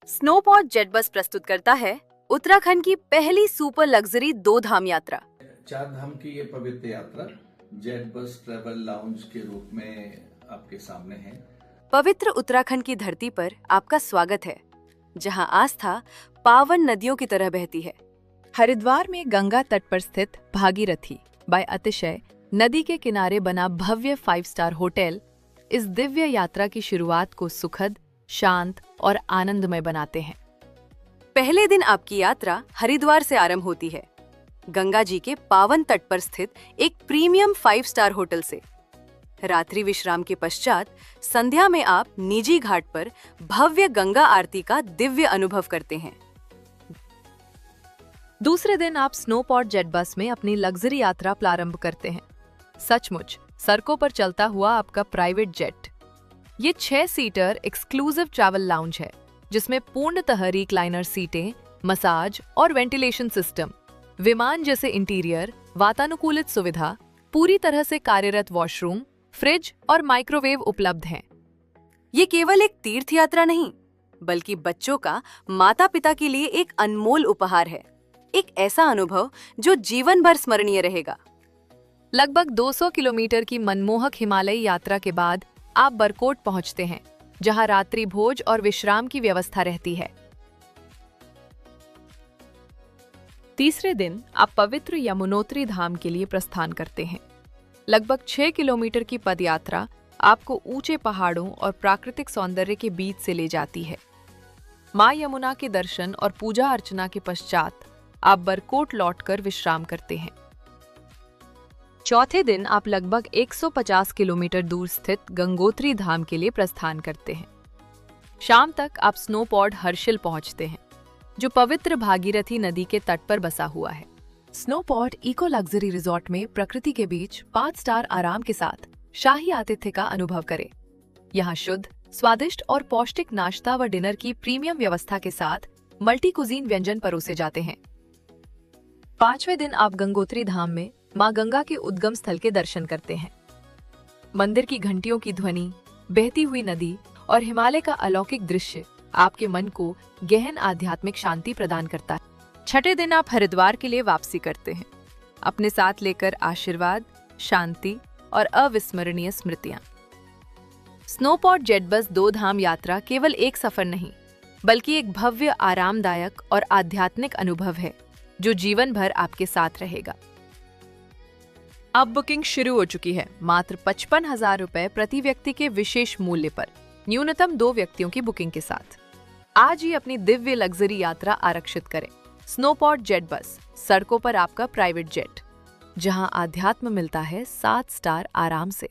स्नोपॉड jet बस प्रस्तुत करता है उत्तराखंड की पहली सुपर लग्जरी 2 धाम यात्रा। 4 धाम की ये पवित्र यात्रा जेट बस ट्रेवल लाउंज के रूप में आपके सामने है। पवित्र उत्तराखंड की धरती पर आपका स्वागत है, जहां आस्था पावन नदियों की तरह बहती है। हरिद्वार में गंगा तट पर स्थित भागीरथी बाय अतिशय नदी के किनारे बना भव्य 5 स्टार होटल इस दिव्य यात्रा की शुरुआत को सुखद, शांत और आनंदमय बनाते हैं। पहले दिन आपकी यात्रा हरिद्वार से आरंभ होती है, गंगा जी के पावन तट पर स्थित एक प्रीमियम 5 स्टार होटल से। रात्रि विश्राम के पश्चात संध्या में आप निजी घाट पर भव्य गंगा आरती का दिव्य अनुभव करते हैं। दूसरे दिन आप स्नोपॉड जेट बस में अपनी लग्जरी यात्रा प्रारंभ करते हैं। सचमुच सड़कों पर चलता हुआ आपका प्राइवेट जेट। ये 6 सीटर एक्सक्लूसिव ट्रैवल लाउंज है, जिसमें पूर्णतः रिक्लाइनर सीटें, मसाज और वेंटिलेशन सिस्टम, विमान जैसे इंटीरियर, वातानुकूलित सुविधा, पूरी तरह से कार्यरत वॉशरूम, फ्रिज और माइक्रोवेव उपलब्ध हैं। ये केवल एक तीर्थ यात्रा नहीं, बल्कि बच्चों का माता पिता के लिए एक अनमोल उपहार है। एक ऐसा अनुभव जो जीवन भर स्मरणीय रहेगा। लगभग 200 किलोमीटर की मनमोहक हिमालयी यात्रा के बाद आप बरकोट पहुंचते हैं, जहां रात्रि भोज और विश्राम की व्यवस्था रहती है। तीसरे दिन आप पवित्र यमुनोत्री धाम के लिए प्रस्थान करते हैं। लगभग 6 किलोमीटर की पदयात्रा आपको ऊंचे पहाड़ों और प्राकृतिक सौंदर्य के बीच से ले जाती है। मां यमुना के दर्शन और पूजा अर्चना के पश्चात आप बरकोट लौटकर विश्राम करते हैं। चौथे दिन आप लगभग 150 किलोमीटर दूर स्थित गंगोत्री धाम के लिए प्रस्थान करते हैं। शाम तक आप स्नोपॉड हर्षिल पहुंचते हैं, जो पवित्र भागीरथी नदी के तट पर बसा हुआ है। स्नोपॉड इको लग्जरी रिजॉर्ट में प्रकृति के बीच 5 स्टार आराम के साथ शाही आतिथ्य का अनुभव करें। यहाँ शुद्ध, स्वादिष्ट और पौष्टिक नाश्ता व डिनर की प्रीमियम व्यवस्था के साथ मल्टी कुजीन व्यंजन परोसे जाते हैं। 5वें दिन आप गंगोत्री धाम में मां गंगा के उद्गम स्थल के दर्शन करते हैं। मंदिर की घंटियों की ध्वनि, बहती हुई नदी और हिमालय का अलौकिक दृश्य आपके मन को गहन आध्यात्मिक शांति प्रदान करता है। 6ठे दिन आप हरिद्वार के लिए वापसी करते हैं, अपने साथ लेकर आशीर्वाद, शांति और अविस्मरणीय स्मृतियां। स्नोपॉड जेट बस 2 धाम यात्रा केवल एक सफर नहीं, बल्कि एक भव्य, आरामदायक और आध्यात्मिक अनुभव है, जो जीवन भर आपके साथ रहेगा। अब बुकिंग शुरू हो चुकी है, मात्र 55,000 रुपए प्रति व्यक्ति के विशेष मूल्य पर, न्यूनतम 2 व्यक्तियों की बुकिंग के साथ। आज ही अपनी दिव्य लग्जरी यात्रा आरक्षित करें। स्नोपॉड जेट बस, सड़कों पर आपका प्राइवेट जेट, जहां आध्यात्म मिलता है 7 स्टार आराम से।